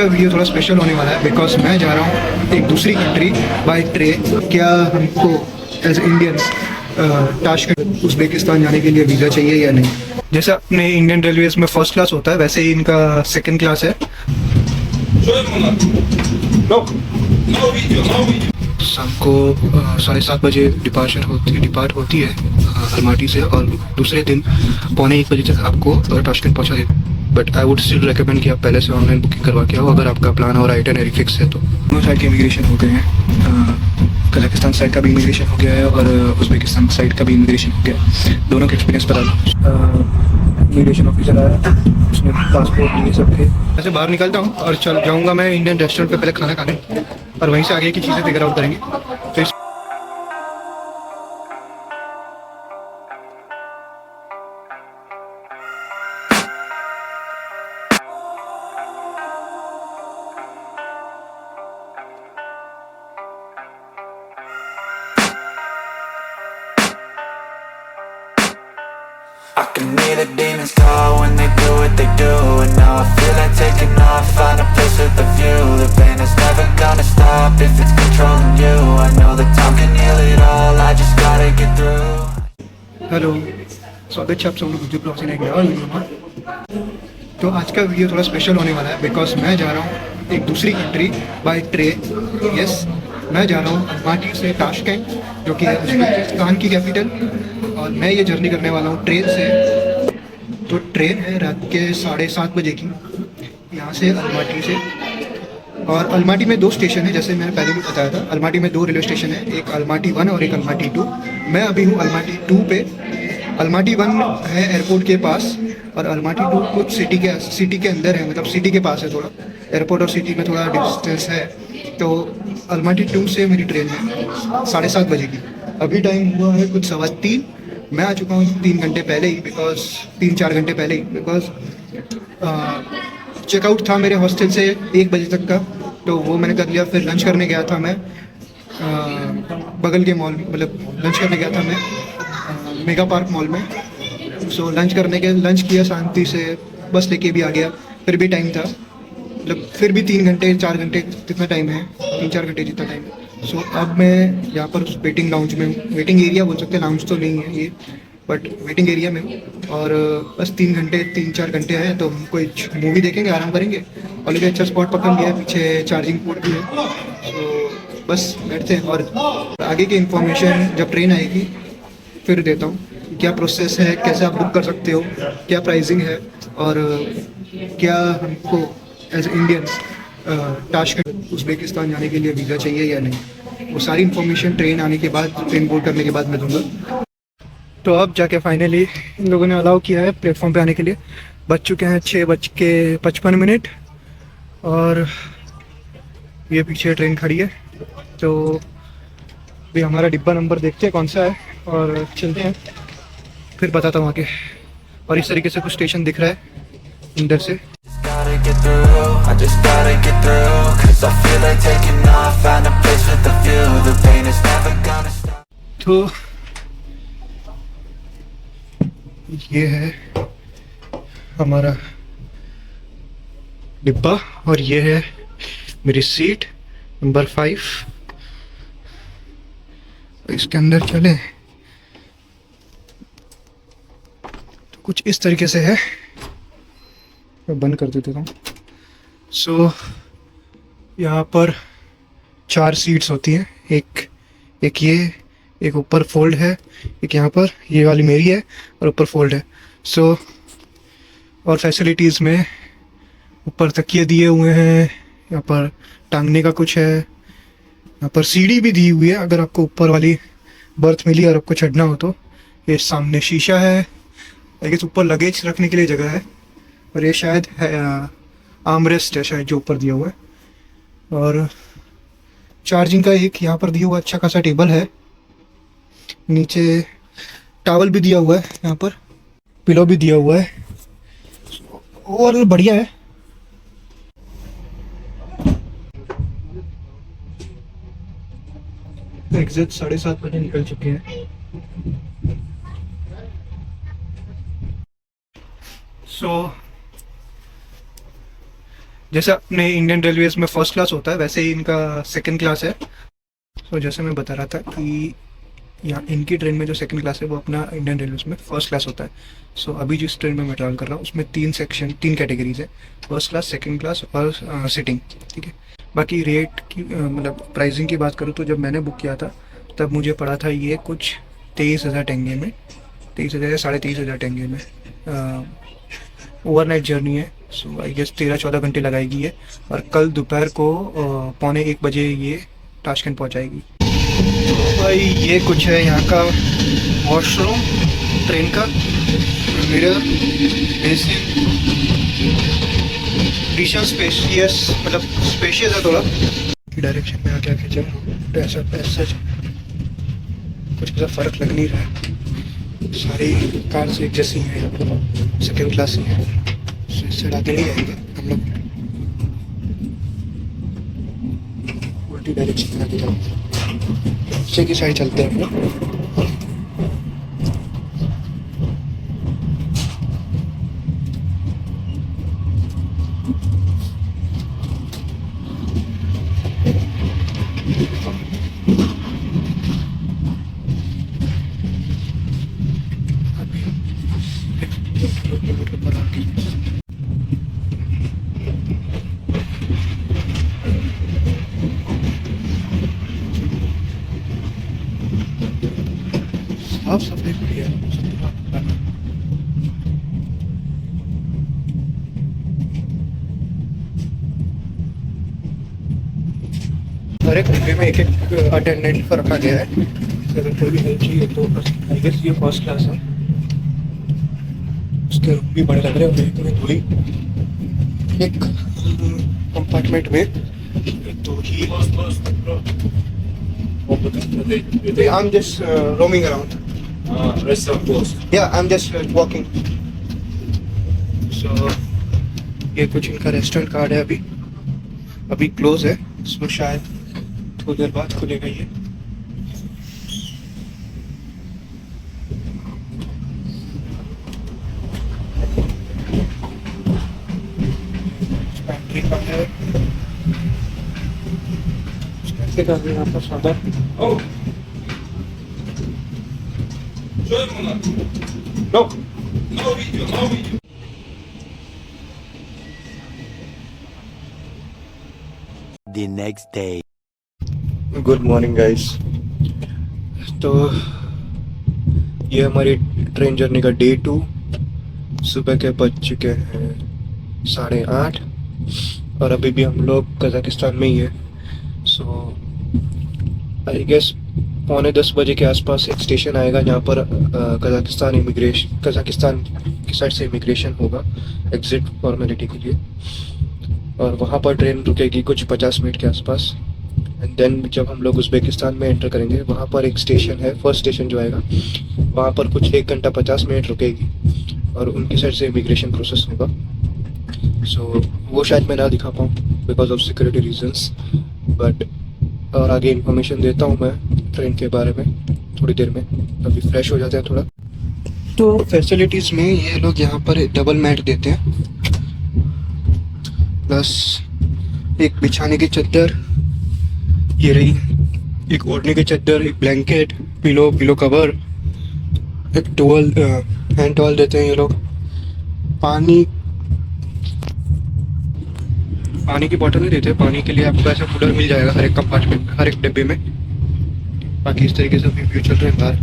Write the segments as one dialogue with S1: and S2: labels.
S1: का वीडियो थोड़ा स्पेशल होने वाला है बिकॉज मैं जा रहा हूँ एक दूसरी कंट्री बाय ट्रेन। क्या हमको एज इंडियंस ताशकंद उज़्बेकिस्तान जाने के लिए वीज़ा चाहिए या नहीं? जैसा अपने इंडियन रेलवेज में फर्स्ट क्लास होता है वैसे ही इनका सेकंड क्लास है। शाम को 7:30 बजे डिपार्ट होती है अलमाटी से, और दूसरे दिन 1:45 बजे तक आपको ताशकंद पहुंचा देती है। But I would still recommend कि आप पहले से ऑनलाइन बुकिंग करवा के आओ अगर आपका प्लान और आइटनरी फिक्स है तो। दोनों साइड के इमिग्रेशन हो गए हैं, कजाकिस्तान साइड का भी इमिग्रेशन हो गया है और उज़्बेकिस्तान साइड का भी इमिग्रेशन हो गया है। दोनों का एक्सपीरियंस बता दो। इमिग्रेशन ऑफिसर आया, उसने पासपोर्ट लिए सबके। ऐसे बाहर निकलता हूँ और चल जाऊँगा मैं इंडियन रेस्टोरेंट पे पहले खाना खाने, और वहीं से आगे की चीज़ें फिगर आउट करेंगे। तो
S2: I can hear the demons call when they do what they do. And now I feel like taking off, find a place with a view. The pain is never gonna stop if it's controlling you. I know that time can heal it all, I just gotta get through.
S1: Hello, स्वागत है आप सब लोग Gujju blog से एक नया video में। तो आज का वीडियो थोड़ा स्पेशल होने वाला है बिकॉज मैं जा रहा हूँ एक दूसरी कंट्री बाय ट्रेन। यस, मैं जा रहा हूँ अलमाटी से ताशकंद, जो कि है उज़्बेकिस्तान की कैपिटल, और मैं ये जर्नी करने वाला हूँ ट्रेन से। तो ट्रेन है रात के 7:30 बजे की यहाँ से अलमाटी से। और अलमाटी में 2 स्टेशन है, जैसे मैंने पहले भी बताया था। अलमाटी में 2 रेलवे स्टेशन है, एक अलमाटी 1 और एक अलमाटी 2। मैं अभी हूँ अलमाटी 2 पे। अलमाटी 1 है एयरपोर्ट के पास और अलमाटी 2 कुछ सिटी के अंदर है, मतलब सिटी के पास है। थोड़ा एयरपोर्ट और सिटी में थोड़ा डिस्टेंस है। तो अलमाटी 2 से मेरी ट्रेन है 7:30 बजे की। अभी टाइम हुआ है कुछ 3:15। मैं आ चुका हूँ 3 घंटे पहले ही, 3-4 घंटे पहले ही, बिकॉज चेकआउट था मेरे हॉस्टल से 1 बजे तक का, तो वो मैंने कर लिया। फिर लंच करने गया था मैं बगल के मॉल, मतलब लंच करने गया था मैं मेगा पार्क मॉल में। सो लंच किया शांति से, बस लेके भी आ गया। फिर भी टाइम था, मतलब फिर भी 3 घंटे 4 घंटे जितना टाइम है, 3-4 घंटे जितना टाइम है। सो अब मैं यहाँ पर वेटिंग लाउंज में हूँ, वेटिंग एरिया बोल सकते हैं, लाउंज तो नहीं है ये, बट वेटिंग एरिया में हूँ। और बस 3-4 घंटे हैं तो हम कोई मूवी देखेंगे, आराम करेंगे। ऑलरेडी अच्छा स्पॉट पकड़ लिया है, पीछे चार्जिंग पोर्ट भी है। तो बस बैठते हैं और आगे की इन्फॉर्मेशन जब ट्रेन आएगी फिर देता हूँ। क्या प्रोसेस है, कैसे आप बुक कर सकते हो, क्या प्राइसिंग है, और क्या हमको एज इंडियंस ताशकंद उज़्बेकिस्तान जाने के लिए वीज़ा चाहिए या नहीं, वो सारी इन्फॉर्मेशन ट्रेन आने के बाद, ट्रेन बोर्ड करने के बाद मैं दूंगा। तो अब जाके फाइनली इन लोगों ने अलाउ किया है प्लेटफॉर्म पे आने के लिए। बज चुके हैं 6:55 और ये पीछे ट्रेन खड़ी है। तो अभी हमारा डिब्बा नंबर देखते हैं कौन सा है और चलते हैं, फिर बताता हूँ आगे। और इस तरीके से कुछ स्टेशन दिख रहा है अंदर से। तो ये है हमारा डिब्बा और ये है मेरी सीट नंबर 5। इसके अंदर चले तो कुछ इस तरीके से है, मैं बंद कर देता हूँ। सो यहाँ पर 4 सीट्स होती हैं, एक ये, एक ऊपर फोल्ड है, एक यहाँ पर, ये वाली मेरी है और ऊपर फोल्ड है। सो और फैसिलिटीज़ में ऊपर तकिए दिए हुए हैं, यहाँ पर टांगने का कुछ है, यहाँ पर सीढ़ी भी दी हुई है अगर आपको ऊपर वाली बर्थ मिली और आपको चढ़ना हो तो। ये सामने शीशा है, आई गेस ऊपर लगेज रखने के लिए जगह है, और ये शायद है आर्मरेस्ट है शायद जो ऊपर दिया हुआ है। और चार्जिंग का एक यहाँ पर दिया हुआ अच्छा खासा टेबल है, नीचे टॉवल भी दिया हुआ है, यहाँ पर पिलो भी दिया हुआ है, और बढ़िया है। एग्जैक्ट 7:30 बजे निकल चुके हैं। जैसे अपने इंडियन रेलवेज में फर्स्ट क्लास होता है वैसे ही इनका सेकंड क्लास है। तो जैसे मैं बता रहा था कि यहाँ इनकी ट्रेन में जो सेकंड क्लास है वो अपना इंडियन रेलवेज में फर्स्ट क्लास होता है। सो अभी जिस ट्रेन में मैं ट्रैवल कर रहा हूँ उसमें 3 कैटेगरीज है, फर्स्ट क्लास, सेकंड क्लास और सिटिंग। ठीक है, बाकी रेट की मतलब प्राइसिंग की बात करूँ तो जब मैंने बुक किया था तब मुझे पड़ा था ये कुछ 23,000 टेंगे में, 23,000 या 23,500 टेंगे में। ओवरनाइट जर्नी है, सो आई गेस 13-14 घंटे लगाएगी ये, और कल दोपहर को 12:45 ये ताशकंद पहुंचाएगी। तो भाई ये कुछ है यहाँ का वॉशरूम ट्रेन का, मिरर, बेसिन, डिशन स्पेशियस, मतलब स्पेशियस है थोड़ा। डायरेक्शन में आके खींचा ऐसा पैसा कुछ ऐसा फर्क लग नहीं रहा है, सारी कार से एक जैसी हैं, सेकेंड क्लास ही है, इससे आगे नहीं जाएंगे हम लोग, उल्टी डायरेक्शन में आगे जाएंगे, पीछे की साइड चलते हैं हम लोग। किलोमीटर पर आगे साफ सफाई बढ़िया है। हर एक डिब्बे में एक अटेंडेंट पर रखा गया है, अगर कोई भी हेल्प चाहिए तो आई गेस ये फर्स्ट क्लास है। उसके रूम भी बड़े लग रहे हैं, एक में दो ही, एक कंपार्टमेंट में दो ही। I'm just roaming around.
S3: Restaurant closed.
S1: Yeah, I'm just walking. So ये कुछ इनका रेस्टोरेंट कार्ड है, अभी क्लोज है, इसमें शायद थोड़ी देर बाद खुलेगा ये। पैंट्री का है, कैसे कर रहे हैं यहाँ पर सादा।
S3: Oh. Show them on that.
S1: No
S3: No video, no video.
S4: The next day.
S1: Good morning guys. तो ये हमारी ट्रेन जर्नी का डे 2, सुबह के बज चुके हैं 8:30 और अभी भी हम लोग कजाकिस्तान में ही है। सो आई गेस 9:45 बजे के आसपास एक स्टेशन आएगा जहाँ पर कजाकिस्तान की साइड से इमिग्रेशन होगा एग्जिट फॉर्मेलिटी के लिए, और वहाँ पर ट्रेन रुकेगी कुछ 50 मिनट के आसपास। एंड देन जब हम लोग उज़्बेकिस्तान में एंटर करेंगे वहाँ पर एक स्टेशन है, फर्स्ट स्टेशन जो आएगा वहाँ पर कुछ 1 घंटा 50 मिनट रुकेगी और उनकी साइड से इमिग्रेशन प्रोसेस होगा। सो वो शायद मैं ना दिखा पाऊँ because of security reasons, but और आगे इन्फॉर्मेशन देता हूँ मैं ट्रेन के बारे में थोड़ी देर में। अभी फ्रेश हो जाते हैं थोड़ा। तो फैसिलिटीज़ में ये लोग यहाँ पर डबल मैट देते हैं, प्लस एक बिछाने की चद्दर, ये रही, एक ओढ़ने की चद्दर, एक ब्लैंकेट, पिलो कवर, एक टॉवल, हैंड टॉवल देते हैं ये लोग। पानी की बोतल नहीं देते, पानी के लिए आपको ऐसा कूलर मिल जाएगा हर एक कंपार्टमेंट में, हर एक डिब्बे में। बाकी इस तरीके से अभी व्यू चल रहे हैं बाहर।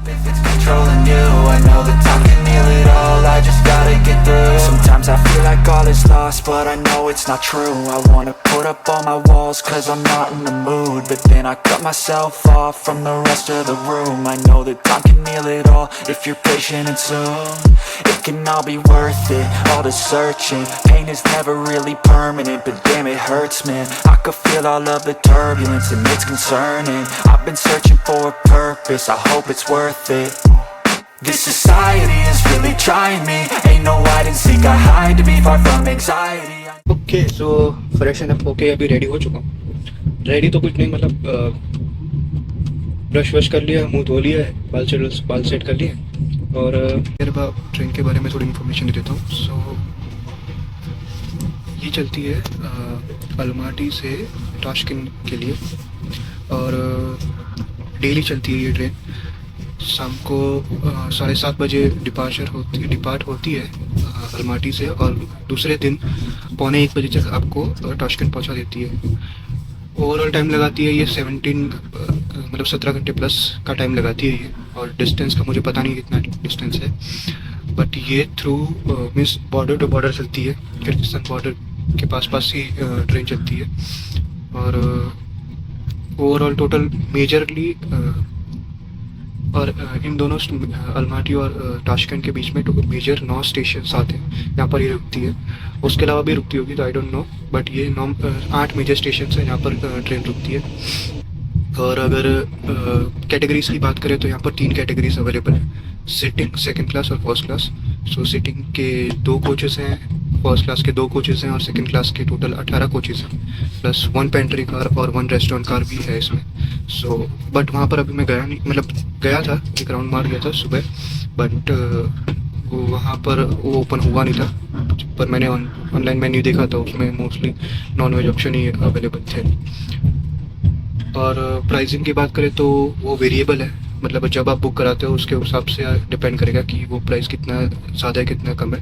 S2: If it's controlling you, I know that time can heal it all, I just gotta get through. Sometimes I feel like all is lost, but I know it's not true. I wanna put up all my walls, cause I'm not in the mood, but then I cut myself off from the rest of the room. I know that time can heal it all, if you're patient and soon it can all be worth it, all the searching. Pain is never really permanent, but damn it hurts, man. I could feel all of the turbulence and it's concerning. I've been searching for a purpose, I hope it's worth it. This society is really trying me, ain't no hide and seek, I hide to be far from anxiety.
S1: Okay, so freshen up होके अभी ready हो चुका हूँ। Ready तो कुछ नहीं, मतलब brush वश कर लिया, मुंह धो लिया है, बाल सेट कर लिए, और फिर ट्रेन के बारे में थोड़ी इन्फॉर्मेशन दे देता हूँ। सो ये चलती है अलमाटी से ताशकंद के लिए और डेली चलती है ये ट्रेन। शाम को 7:30 बजे डिपार्ट होती है अलमाटी से और दूसरे दिन 1:45 बजे तक आपको ताशकंद पहुंचा देती है। ओवरऑल टाइम लगाती है ये 17 घंटे प्लस का टाइम लगाती है ये। और डिस्टेंस का मुझे पता नहीं कितना डिस्टेंस है, बट ये through means border to border चलती है। किर्गिस्तान बॉर्डर के पास ही ट्रेन चलती है। और ओवरऑल टोटल मेजरली और इन दोनों अलमाटी और ताशकंद के बीच में मेजर 9 स्टेशन आते हैं, यहाँ पर ये रुकती है। उसके अलावा भी रुकती होगी तो आई डोंट नो, बट ये 8 मेजर स्टेशन है यहाँ पर ट्रेन रुकती है। और अगर कैटेगरीज की बात करें तो यहाँ पर 3 कैटेगरीज अवेलेबल है, सिटिंग, सेकंड क्लास और फर्स्ट क्लास। सो सिटिंग के 2 कोचेस हैं, फर्स्ट क्लास के 2 कोचेस हैं और सेकंड क्लास के टोटल 18 कोचेस हैं, प्लस 1 पेंट्री कार और 1 रेस्टोरेंट कार भी है इसमें। सो बट वहाँ पर अभी मैं गया नहीं, मतलब गया था, एक राउंड मार गया था सुबह, बट वहाँ पर वो ओपन हुआ नहीं था। पर मैंने ऑनलाइन मेन्यू देखा था, उसमें मोस्टली नॉन वेज ऑप्शन ही अवेलेबल थे। और प्राइसिंग की बात करें तो वो वेरिएबल है, मतलब जब आप बुक कराते हो उसके हिसाब से डिपेंड करेगा कि वो प्राइस कितना ज़्यादा है कितना कम है।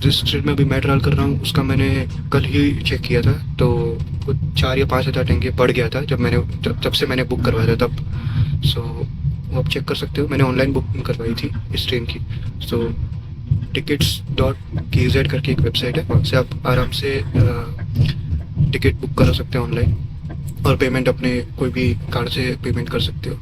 S1: जिस ट्रेन में अभी मैं ट्रैवल कर रहा हूँ उसका मैंने कल ही चेक किया था, तो कुछ 4 या 5 हज़ार टंके बढ़ गया था जब से मैंने बुक करवाया था तब। सो वो आप चेक कर सकते हो, मैंने ऑनलाइन बुकिंग करवाई थी इस ट्रेन की। सो tickets.kz करके एक वेबसाइट है, वहाँ से आप आराम से टिकट बुक करा सकते हो ऑनलाइन और पेमेंट अपने कोई भी कार्ड से पेमेंट कर सकते हो।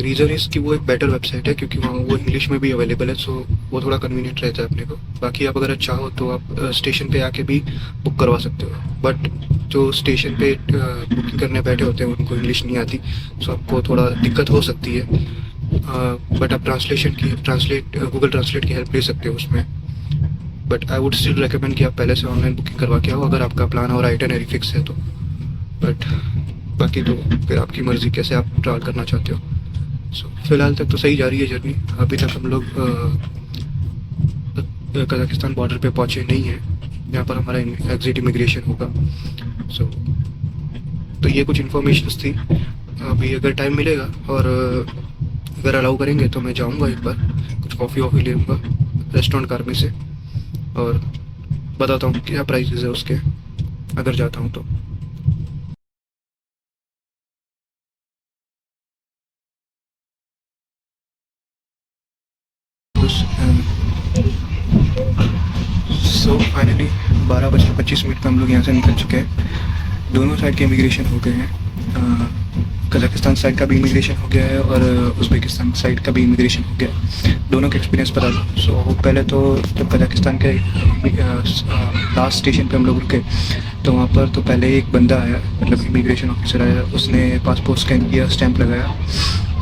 S1: रीज़न इस कि वो एक बेटर वेबसाइट है क्योंकि वहाँ वो इंग्लिश में भी अवेलेबल है, सो वो थोड़ा कन्वीनियंट रहता है अपने को। बाकी आप अगर चाहो तो आप स्टेशन पे आके भी बुक करवा सकते हो, बट जो स्टेशन पे बुकिंग करने बैठे होते हैं उनको इंग्लिश नहीं आती, सो आपको थोड़ा दिक्कत हो सकती है। बट आप गूगल ट्रांसलेट की हेल्प ले सकते हो उसमें। But I would still recommend कि आप पहले से ऑनलाइन बुकिंग करवा के आओ अगर आपका प्लान और आइटनरी फिक्स है तो। बट बाकी तो फिर आपकी मर्ज़ी कैसे आप ट्रैवल करना चाहते हो। सो फिलहाल तक तो सही जा रही है जर्नी। अभी तक हम लोग कजाकिस्तान बॉर्डर पे पहुँचे नहीं हैं, यहाँ पर हमारा एग्जिट इमिग्रेशन होगा। सो तो ये कुछ इन्फॉर्मेशंस थी। अभी अगर टाइम मिलेगा और अगर अलाउ करेंगे तो मैं जाऊँगा एक बार, कुछ कॉफ़ी वॉफ़ी ले लूँगा रेस्टोरेंट कार में से और बताता हूँ क्या प्राइसेस है उसके अगर जाता हूँ तो। सो फाइनली 12:25 पे हम लोग यहाँ से निकल चुके हैं। दोनों साइड के इमिग्रेशन हो गए हैं, कजाकिस्तान साइड का भी इमिग्रेशन हो गया है और उज़्बेकिस्तान साइड का भी इमिग्रेशन हो गया है। दोनों के एक्सपीरियंस बता दो। सो पहले तो जब कजाकिस्तान के लास्ट स्टेशन पे हम लोग रुके तो वहाँ पर तो पहले एक बंदा आया, मतलब इमिग्रेशन ऑफिसर आया, उसने पासपोर्ट स्कैन किया, स्टैंप लगाया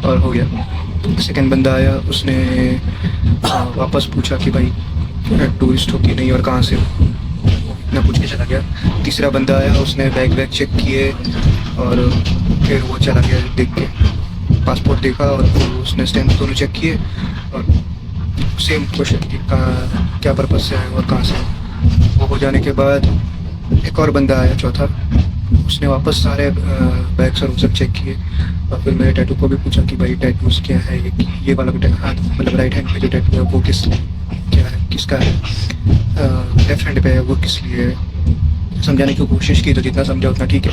S1: और हो गया। सेकंड बंदा आया, उसने वापस पूछा कि भाई टूरिस्ट हो कि नहीं और कहाँ से हो, इतना पूछ के चला गया। तीसरा बंदा आया, उसने बैग चेक किए और फिर वो चला गया देख के, पासपोर्ट देखा और उसने स्टैम्प दोनों चेक किए और सेम क्वेश्चन कि क्या पर्पज़ से आए और कहाँ से। वो हो जाने के बाद एक और बंदा आया चौथा, उसने वापस सारे बैग्स और सब चेक किए और फिर मेरे टैटू को भी पूछा कि भाई टैटूज़ क्या है, ये वाला हाथ मतलब राइट हैंड पे जो टैटू है वो किसका है, लेफ्ट हैंड पे है वो किस लिए है। समझाने की कोशिश की तो जितना समझा उतना ठीक है।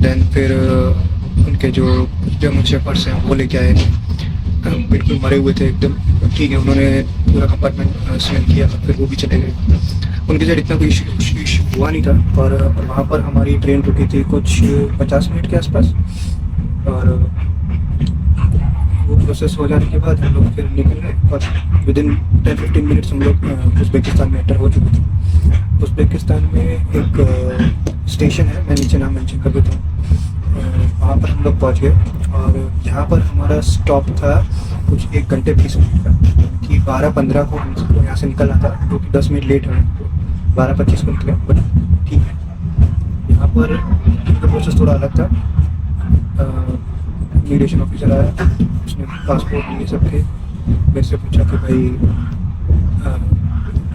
S1: देन फिर उनके जो जर्मन शेफर्ड्स हैं वो लेके आए, बिल्कुल मरे हुए थे एकदम, ठीक है, उन्होंने पूरा कंपार्टमेंट स्मेल किया फिर वो भी चले गए। उनके साथ इतना कोई इशू हुआ नहीं था। और वहाँ पर हमारी ट्रेन रुकी थी कुछ 50 मिनट के आसपास और वो प्रोसेस हो जाने के बाद हम लोग फिर निकल गए और विदिन 10-15 मिनट्स हम लोग उज़्बेकिस्तान में एंटर हो चुके थे। उज़्बेकिस्तान में एक स्टेशन है, मैं नीचे नाम मेंशन कर देता हूँ, वहाँ पर हम लोग पहुँच गए और यहाँ पर हमारा स्टॉप था कुछ 1 घंटे 20 मिनट का, कि 12:15 को हम यहाँ से निकलना था, जो कि 10 मिनट लेट है, 12:25 को निकले, बट ठीक है। यहाँ पर प्रोसेस थोड़ा अलग था। इमिग्रेशन ऑफिसर आया, उसने पासपोर्ट ये सब थे, मेरे से पूछा कि भाई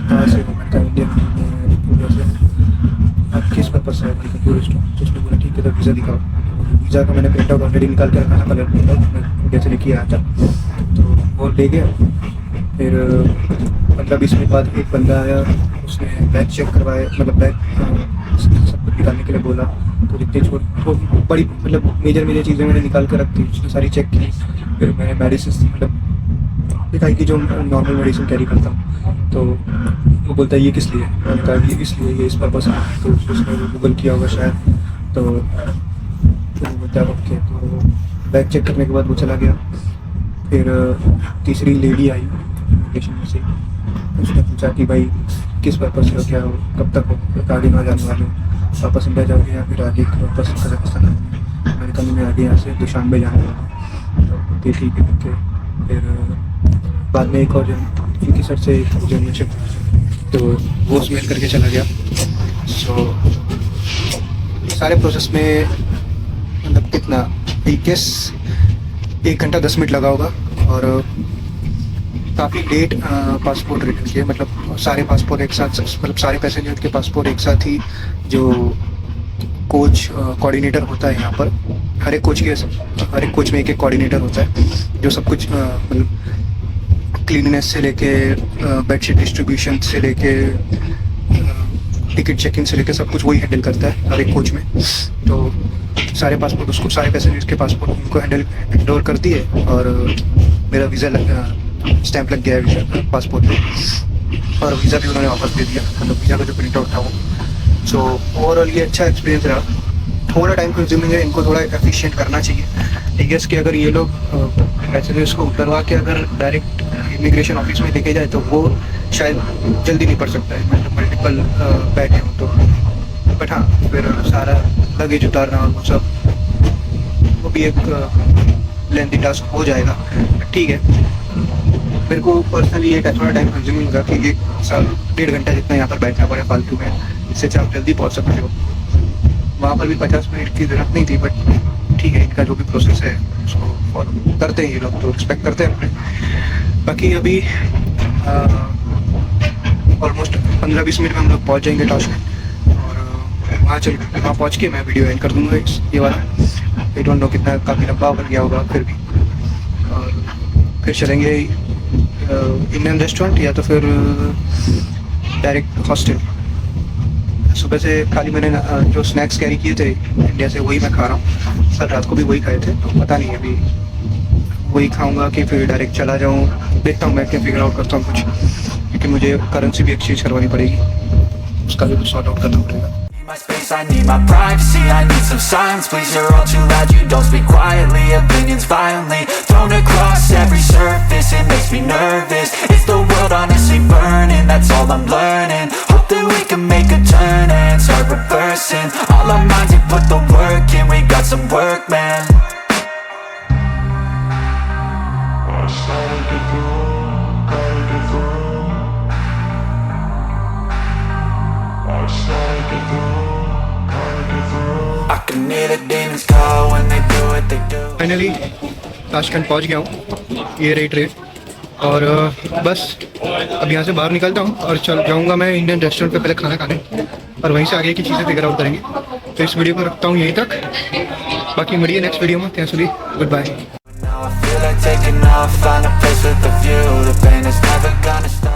S1: कहाँ से हो, मैं इंडियन बोलते थे वीज़ा दिखाओ। वीज़ा का मैंने प्रिंट आउट ऑलरेडी निकाल के रखा था, कलर प्रिंट आउट मैं इंडिया से लेके आया था, तो वो ले गया। फिर 15-20 मिनट बाद एक बंदा आया, उसने बैग चेक करवाया, मतलब बैग सब कुछ निकालने के लिए बोला। तो जितनी तो बड़ी मतलब मेजर चीज़ें मैंने निकाल कर रख दी, उसने सारी चेक की। फिर मैंने मेडिसिन मतलब दिखाई कि जो नॉर्मल मेडिसिन कैरी करता हूँ। तो वो बोलता है ये किस लिए, मैंने कहा ये इसलिए, ये इस पर्पस है। तो उसने गूगल किया होगा शायद, तो वो बोलता है ओके। तो बैग चेक करने के बाद वो चला गया। फिर तीसरी लेडी आई इमिग्रेशन में से, उसने पूछा कि भाई किस पर्पस से हो, क्या हो, कब तक हो, फिर आगे कहाँ जाने वाले हो, वापस इंडिया जाओगे या फिर आगे वापस कजाकिस्तान आएंगे। मैंने कहा मैं आगे यहाँ से दुशानबे जाने वाला हूँ। तो ठीक है ओके। फिर बाद में एक और क्योंकि सर से जनरेशन, तो वो मेल करके चला गया। सो सारे प्रोसेस में मतलब कितना आई गेस 1 घंटा 10 मिनट लगा होगा। और काफ़ी लेट पासपोर्ट रिटर्न किए, मतलब सारे पासपोर्ट एक साथ, मतलब सारे पैसेंजर के पासपोर्ट एक साथ ही। जो कोच कोऑर्डिनेटर होता है यहाँ पर, हर एक कोच में एक कोऑर्डिनेटर होता है, जो सब कुछ मतलब क्लीननेस से लेके बेडशीट डिस्ट्रीब्यूशन से लेके टिकट चेकिंग से लेके सब कुछ वही हैंडल करता है हर एक कोच में। तो सारे पासपोर्ट उसको, सारे पैसेंजर्स के पासपोर्ट उनको हैंड ओवर कर दिए। और मेरा वीज़ा स्टैंप लग गया है वीज़ा पासपोर्ट पे, और वीज़ा भी उन्होंने वापस दे दिया, मतलब वीज़ा का जो प्रिंट आउट था वो। सो ओवरऑल ये अच्छा एक्सपीरियंस रहा। थोड़ा टाइम कंज्यूमिंग है, इनको थोड़ा एफिशिएंट करना चाहिए। आई गेस कि अगर ये लोग पैसेंजर्स को उतरवा के अगर डायरेक्ट इमिग्रेशन ऑफिस में लेके जाए तो वो शायद जल्दी नहीं पड़ सकता है, मतलब मल्टीपल बैठे हों तो। बट हाँ, फिर सारा लगेज उतारना और वो सब, वो भी एक लेंथी टास्क हो जाएगा। ठीक है, मेरे को पर्सनली ये थोड़ा टाइम कंज्यूमिंग लगा कि 1-1.5 घंटा जितना यहाँ पर बैठना पड़े फालतू में, इससे अच्छा आप जल्दी पहुँच सकते हो। वहाँ पर भी 50 मिनट की ज़रूरत नहीं थी, बट ठीक है, इनका जो भी प्रोसेस है उसको फॉलो करते हैं ये लोग, तो रिस्पेक्ट करते हैं अपने। बाकी अभी ऑलमोस्ट 15-20 मिनट में हम लोग पहुँच जाएंगे टास्क, और वहाँ पहुँच के मैं वीडियो एंड कर दूँगा ये वाला। आई डोंट नो कितना, काफ़ी लंबा हो गया होगा फिर भी। और फिर चलेंगे इंडियन रेस्टोरेंट या तो फिर डायरेक्ट हॉस्टल। सुबह से खाली मैंने जो स्नैक्स कैरी किए थे इंडिया से वही मैं खा रहा हूँ। कल रात को भी वही खाए थे, तो पता नहीं अभी वही खाऊंगा कि फिर डायरेक्ट चला जाऊँ। देखता हूँ, मैं क्या फिगर आउट करता हूँ कुछ, क्योंकि मुझे करेंसी भी एक्सचेंज करवानी पड़ेगी, उसका भी कुछ सॉर्ट आउट करना पड़ेगा।
S2: My space, I need my privacy, I need some silence, please. You're all too loud, you don't speak quietly. Opinions violently thrown across every surface, it makes me nervous. Is the world honestly burning? That's all I'm learning. Hope that we can make a turn and start reversing all our minds and put the work in. We got some work, man. I can hear the demons call when they do what they do.
S1: Finally Tashkent पहुंच गया हूँ, ये रही train. और बस अब यहाँ से बाहर निकलता हूँ और चल जाऊँगा मैं इंडियन रेस्टोरेंट पे पहले खाना खाने, और वहीं से आगे की चीज़ें फिगर आउट करेंगे। तो इस वीडियो को रखता हूँ यहीं तक, बाकी मिलिए नेक्स्ट वीडियो में। ત્યાં સુધી goodbye.
S2: Now I feel like taking off, find a place with a view. The pain is never gonna stop.